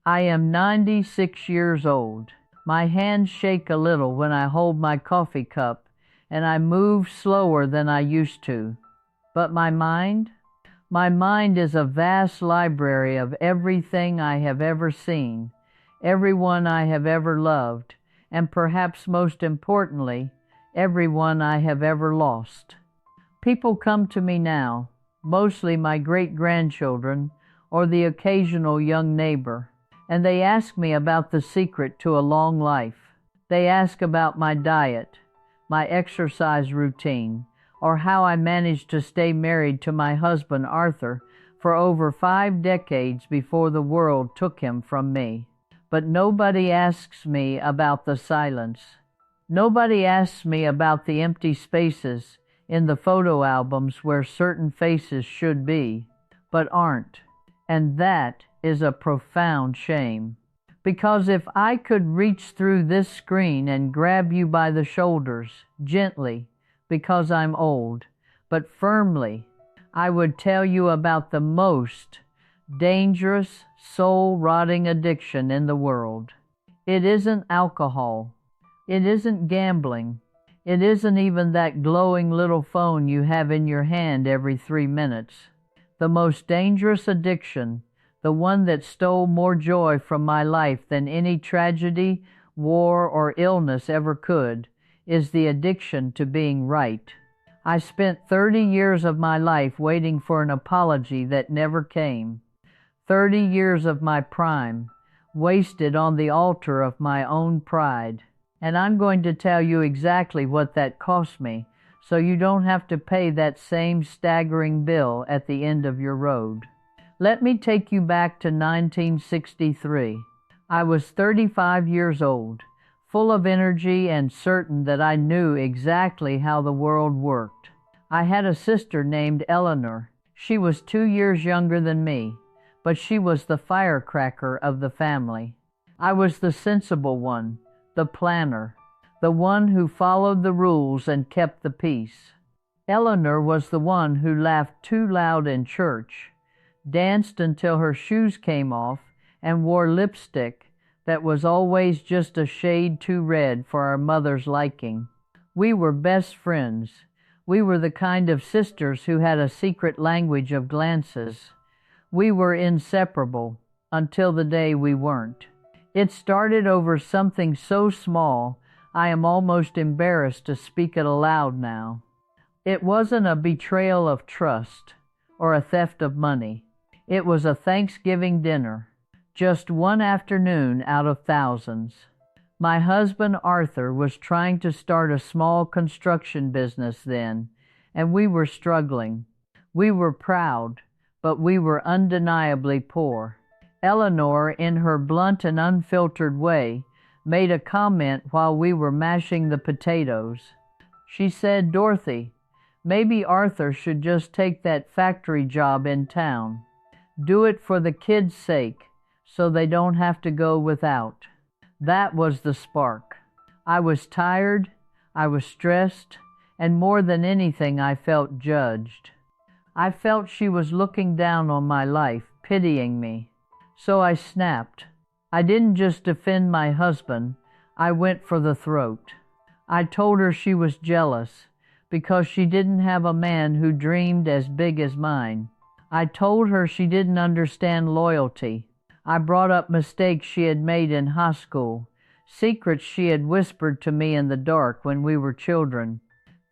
I am 96 years old. My hands shake a little when I hold my coffee cup, and I move slower than I used to. But my mind? My mind is a vast library of everything I have ever seen, everyone I have ever loved, and perhaps most importantly, everyone I have ever lost. People come to me now, mostly my great-grandchildren or the occasional young neighbor, and they ask me about the secret to a long life. They ask about my diet, my exercise routine, or how I managed to stay married to my husband Arthur for over 5 decades before the world took him from me. But nobody asks me about the silence. Nobody asks me about the empty spaces in the photo albums where certain faces should be, but aren't. And that is a profound shame. Because if I could reach through this screen and grab you by the shoulders, gently, because I'm old, but firmly, I would tell you about the most dangerous, soul-rotting addiction in the world. It isn't alcohol. It isn't gambling. It isn't even that glowing little phone you have in your hand every 3 minutes. The most dangerous addiction, the one that stole more joy from my life than any tragedy, war, or illness ever could, is the addiction to being right. I spent 30 years of my life waiting for an apology that never came. 30 years of my prime, wasted on the altar of my own pride. And I'm going to tell you exactly what that cost me, so you don't have to pay that same staggering bill at the end of your road. Let me take you back to 1963. I was 35 years old, full of energy and certain that I knew exactly how the world worked. I had a sister named Eleanor. She was 2 years younger than me, but she was the firecracker of the family. I was the sensible one, the planner, the one who followed the rules and kept the peace. Eleanor was the one who laughed too loud in church, danced until her shoes came off, and wore lipstick that was always just a shade too red for our mother's liking. We were best friends. We were the kind of sisters who had a secret language of glances. We were inseparable until the day we weren't. It started over something so small, I am almost embarrassed to speak it aloud now. It wasn't a betrayal of trust or a theft of money. It was a Thanksgiving dinner. Just one afternoon out of thousands. My husband Arthur was trying to start a small construction business then, and we were struggling. We were proud, but we were undeniably poor. Eleanor, in her blunt and unfiltered way, made a comment while we were mashing the potatoes. She said, "Dorothy, maybe Arthur should just take that factory job in town. Do it for the kids' sake, so they don't have to go without." That was the spark. I was tired, I was stressed, and more than anything I felt judged. I felt she was looking down on my life, pitying me. So I snapped. I didn't just defend my husband, I went for the throat. I told her she was jealous because she didn't have a man who dreamed as big as mine. I told her she didn't understand loyalty. I brought up mistakes she had made in high school, secrets she had whispered to me in the dark when we were children,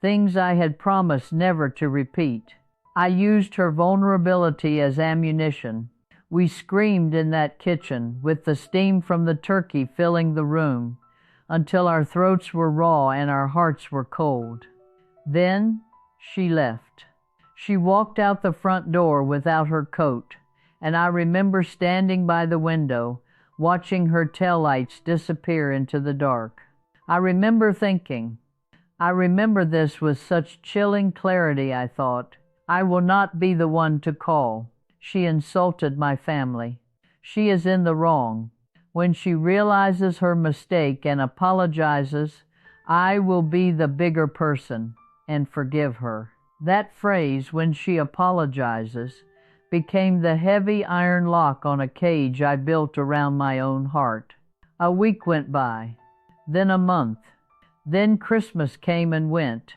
things I had promised never to repeat. I used her vulnerability as ammunition. We screamed in that kitchen, with the steam from the turkey filling the room, until our throats were raw and our hearts were cold. Then she left. She walked out the front door without her coat, and I remember standing by the window, watching her taillights disappear into the dark. I remember thinking, I remember this with such chilling clarity, I thought, I will not be the one to call. She insulted my family. She is in the wrong. When she realizes her mistake and apologizes, I will be the bigger person and forgive her. That phrase, when she apologizes, became the heavy iron lock on a cage I built around my own heart. A week went by, then a month, then Christmas came and went,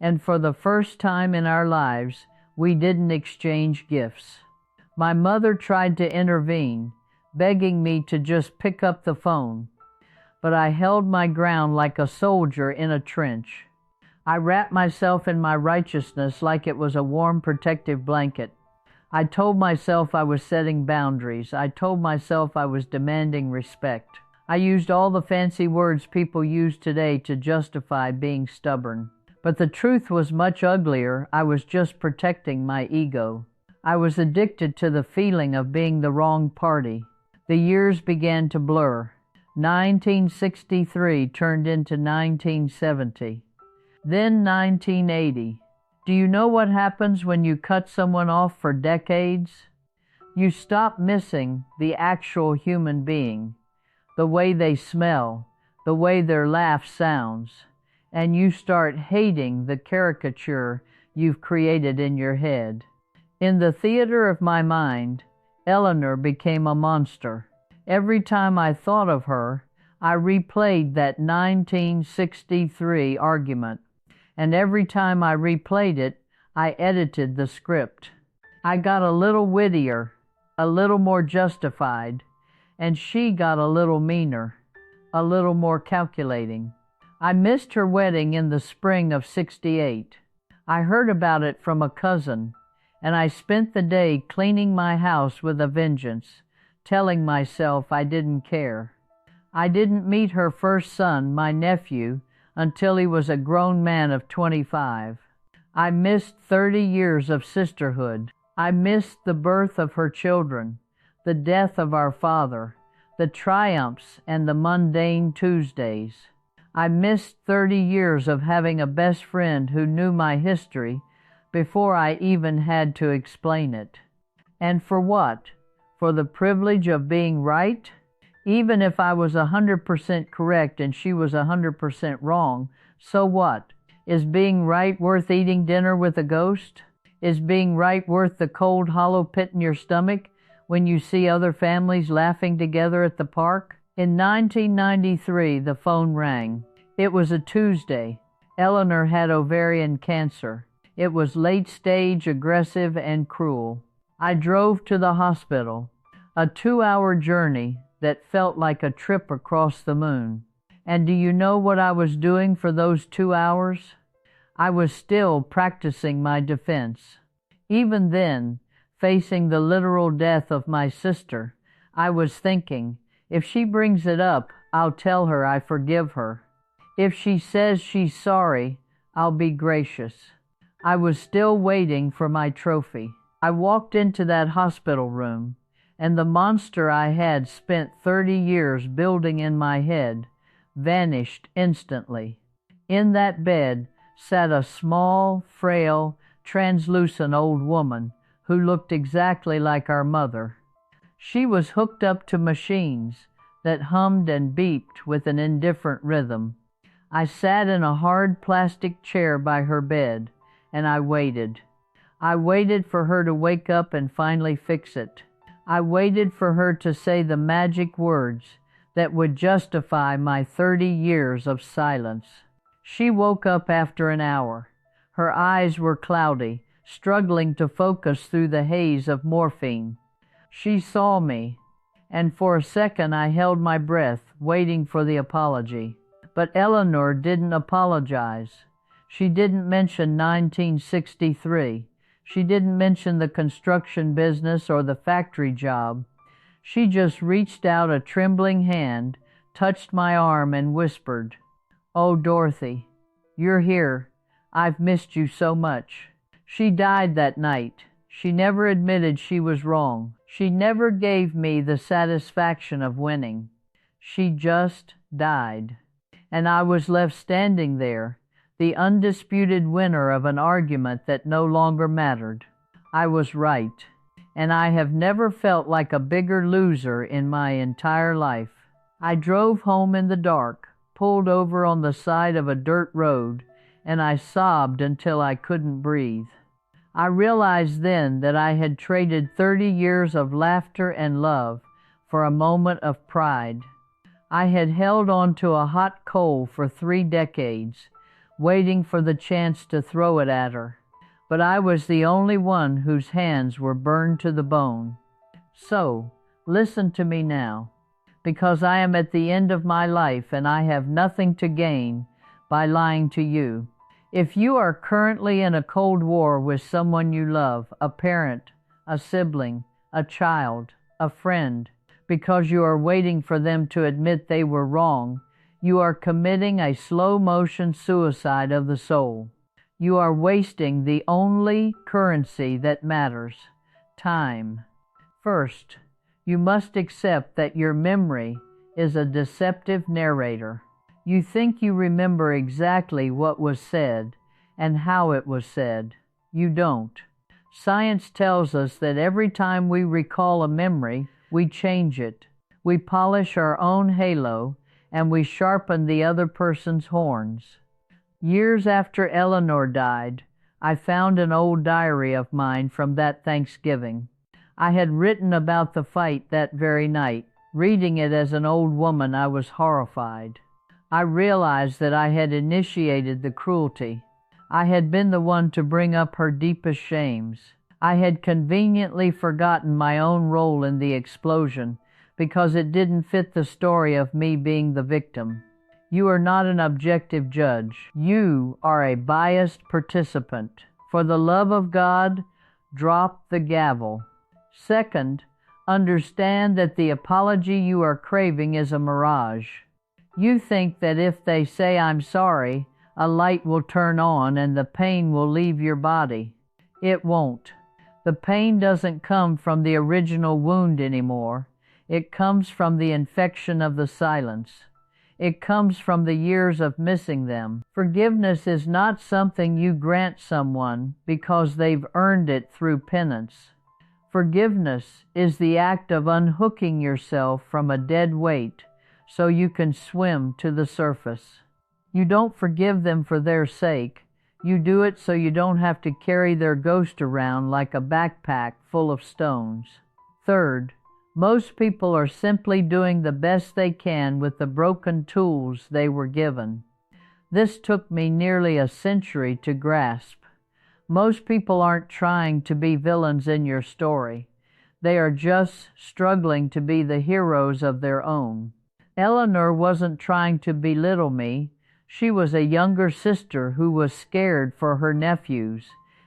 and for the first time in our lives, we didn't exchange gifts. My mother tried to intervene, begging me to just pick up the phone, but I held my ground like a soldier in a trench. I wrapped myself in my righteousness like it was a warm, protective blanket. I told myself I was setting boundaries. I told myself I was demanding respect. I used all the fancy words people use today to justify being stubborn. But the truth was much uglier. I was just protecting my ego. I was addicted to the feeling of being the wrong party. The years began to blur. 1963 turned into 1970. Then 1980. Do you know what happens when you cut someone off for decades? You stop missing the actual human being, the way they smell, the way their laugh sounds, and you start hating the caricature you've created in your head. In the theater of my mind, Eleanor became a monster. Every time I thought of her, I replayed that 1963 argument, and every time I replayed it, I edited the script. I got a little wittier, a little more justified, and she got a little meaner, a little more calculating. I missed her wedding in the spring of '68. I heard about it from a cousin, and I spent the day cleaning my house with a vengeance, telling myself I didn't care. I didn't meet her first son, my nephew, until he was a grown man of 25. I missed 30 years of sisterhood. I missed the birth of her children, the death of our father, the triumphs and the mundane Tuesdays. I missed 30 years of having a best friend who knew my history before I even had to explain it. And for what? For the privilege of being right? Even if I was 100% correct and she was 100% wrong, so what? Is being right worth eating dinner with a ghost? Is being right worth the cold, hollow pit in your stomach when you see other families laughing together at the park? In 1993, the phone rang. It was a Tuesday. Eleanor had ovarian cancer. It was late stage, aggressive, and cruel. I drove to the hospital, a 2-hour journey that felt like a trip across the moon. And do you know what I was doing for those 2 hours? I was still practicing my defense. Even then, facing the literal death of my sister, I was thinking, if she brings it up, I'll tell her I forgive her. If she says she's sorry, I'll be gracious. I was still waiting for my trophy. I walked into that hospital room, and the monster I had spent 30 years building in my head vanished instantly. In that bed sat a small, frail, translucent old woman who looked exactly like our mother. She was hooked up to machines that hummed and beeped with an indifferent rhythm. I sat in a hard plastic chair by her bed, and I waited. I waited for her to wake up and finally fix it. I waited for her to say the magic words that would justify my 30 years of silence. She woke up after an hour. Her eyes were cloudy, struggling to focus through the haze of morphine. She saw me, and for a second I held my breath, waiting for the apology. But Eleanor didn't apologize. She didn't mention 1963. She didn't mention the construction business or the factory job. She just reached out a trembling hand, touched my arm, and whispered, "Oh, Dorothy, you're here. I've missed you so much." She died that night. She never admitted she was wrong. She never gave me the satisfaction of winning. She just died. And I was left standing there, the undisputed winner of an argument that no longer mattered. I was right, and I have never felt like a bigger loser in my entire life. I drove home in the dark, pulled over on the side of a dirt road, and I sobbed until I couldn't breathe. I realized then that I had traded 30 years of laughter and love for a moment of pride. I had held on to a hot coal for 3 decades, waiting for the chance to throw it at her, but I was the only one whose hands were burned to the bone. So, listen to me now, because I am at the end of my life and I have nothing to gain by lying to you. If you are currently in a cold war with someone you love, a parent, a sibling, a child, a friend, because you are waiting for them to admit they were wrong, you are committing a slow-motion suicide of the soul. You are wasting the only currency that matters, time. First, you must accept that your memory is a deceptive narrator. You think you remember exactly what was said and how it was said. You don't. Science tells us that every time we recall a memory, we change it. We polish our own halo and we sharpen the other person's horns. Years after Eleanor died, I found an old diary of mine from that Thanksgiving. I had written about the fight that very night. Reading it as an old woman, I was horrified. I realized that I had initiated the cruelty. I had been the one to bring up her deepest shames. I had conveniently forgotten my own role in the explosion because it didn't fit the story of me being the victim. You are not an objective judge. You are a biased participant. For the love of God, drop the gavel. Second, understand that the apology you are craving is a mirage. You think that if they say I'm sorry, a light will turn on and the pain will leave your body. It won't. The pain doesn't come from the original wound anymore. It comes from the infection of the silence. It comes from the years of missing them. Forgiveness is not something you grant someone because they've earned it through penance. Forgiveness is the act of unhooking yourself from a dead weight so you can swim to the surface. You don't forgive them for their sake. You do it so you don't have to carry their ghost around like a backpack full of stones. Third, most people are simply doing the best they can with the broken tools they were given. This took me nearly a century to grasp. Most people aren't trying to be villains in your story. They are just struggling to be the heroes of their own. Eleanor wasn't trying to belittle me. She was a younger sister who was scared for her nephews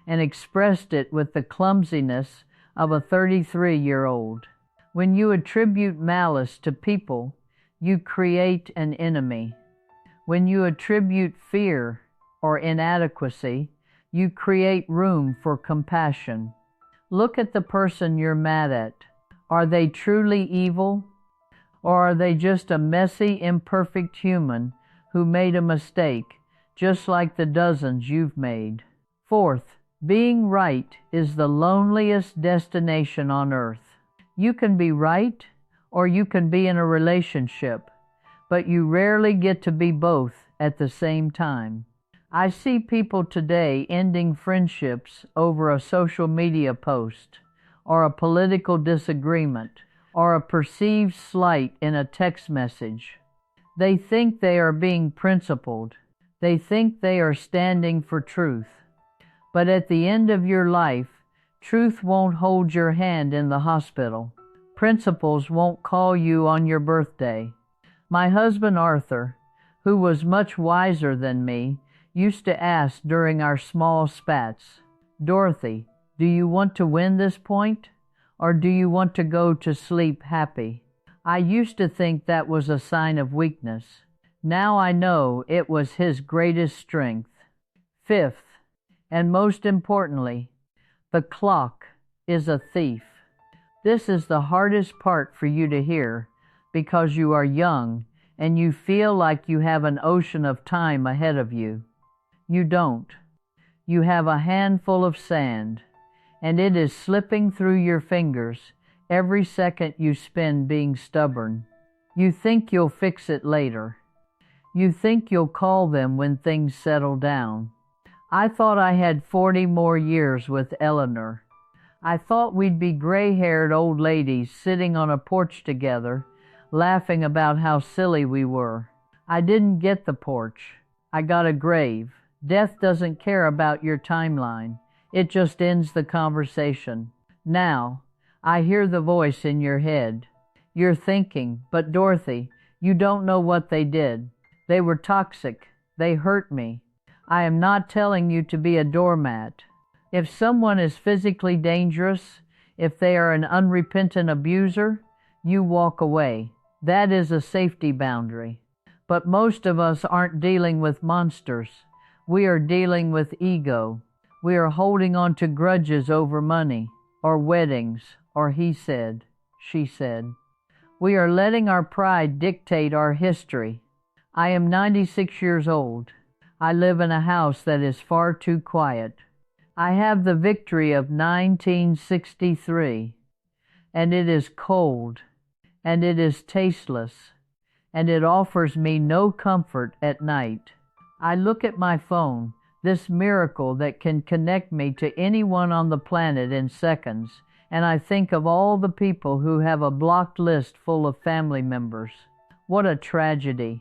and expressed it with the clumsiness of a 33-year-old. When you attribute malice to people, you create an enemy. When you attribute fear or inadequacy, you create room for compassion. Look at the person you're mad at. Are they truly evil? Or are they just a messy, imperfect human who made a mistake, just like the dozens you've made? Fourth, being right is the loneliest destination on earth. You can be right, or you can be in a relationship, but you rarely get to be both at the same time. I see people today ending friendships over a social media post, or a political disagreement, or a perceived slight in a text message. They think they are being principled. They think they are standing for truth. But at the end of your life, truth won't hold your hand in the hospital. Principles won't call you on your birthday. My husband Arthur, who was much wiser than me, used to ask during our small spats, "Dorothy, do you want to win this point, or do you want to go to sleep happy?" I used to think that was a sign of weakness. Now I know it was his greatest strength. Fifth, and most importantly, the clock is a thief. This is the hardest part for you to hear because you are young and you feel like you have an ocean of time ahead of you. You don't. You have a handful of sand, and it is slipping through your fingers every second you spend being stubborn. You think you'll fix it later. You think you'll call them when things settle down. I thought I had 40 more years with Eleanor. I thought we'd be gray-haired old ladies sitting on a porch together, laughing about how silly we were. I didn't get the porch. I got a grave. Death doesn't care about your timeline. It just ends the conversation. Now, I hear the voice in your head. You're thinking, but Dorothy, you don't know what they did. They were toxic. They hurt me. I am not telling you to be a doormat. If someone is physically dangerous, if they are an unrepentant abuser, you walk away. That is a safety boundary. But most of us aren't dealing with monsters. We are dealing with ego. We are holding on to grudges over money, or weddings, or he said, she said. We are letting our pride dictate our history. I am 96 years old. I live in a house that is far too quiet. I have the victory of 1963, and it is cold, and it is tasteless, and it offers me no comfort at night. I look at my phone, this miracle that can connect me to anyone on the planet in seconds, and I think of all the people who have a blocked list full of family members. What a tragedy.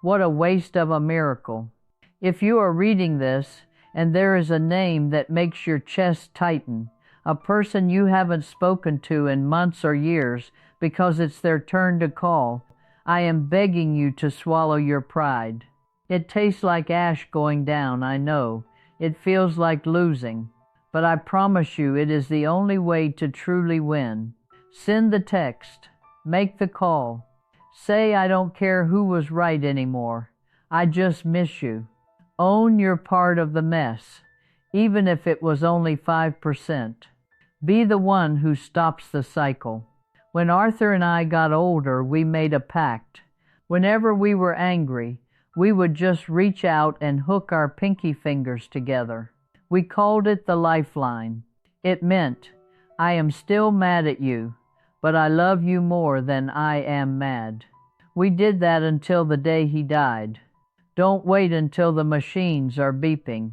What a waste of a miracle. If you are reading this, and there is a name that makes your chest tighten, a person you haven't spoken to in months or years because it's their turn to call, I am begging you to swallow your pride. It tastes like ash going down, I know. It feels like losing. But I promise you it is the only way to truly win. Send the text. Make the call. Say I don't care who was right anymore. I just miss you. Own your part of the mess, even if it was only 5%. Be the one who stops the cycle. When Arthur and I got older, we made a pact. Whenever we were angry, we would just reach out and hook our pinky fingers together. We called it the lifeline. It meant, I am still mad at you, but I love you more than I am mad. We did that until the day he died. Don't wait until the machines are beeping.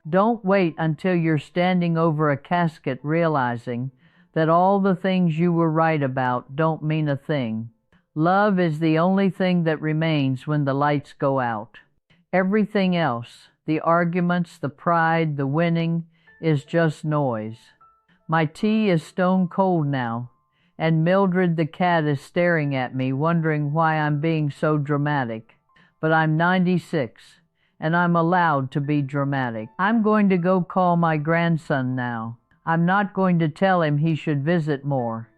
Don't wait until you're standing over a casket realizing that all the things you were right about don't mean a thing. Love is the only thing that remains when the lights go out. Everything else, the arguments, the pride, the winning, is just noise. My tea is stone cold now, and Mildred the cat is staring at me, wondering why I'm being so dramatic. But I'm 96, and I'm allowed to be dramatic. I'm going to go call my grandson now. I'm not going to tell him he should visit more.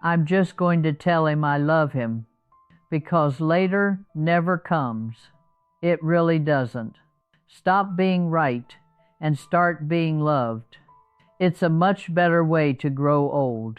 I'm just going to tell him I love him, because later never comes. It really doesn't. Stop being right and start being loved. It's a much better way to grow old.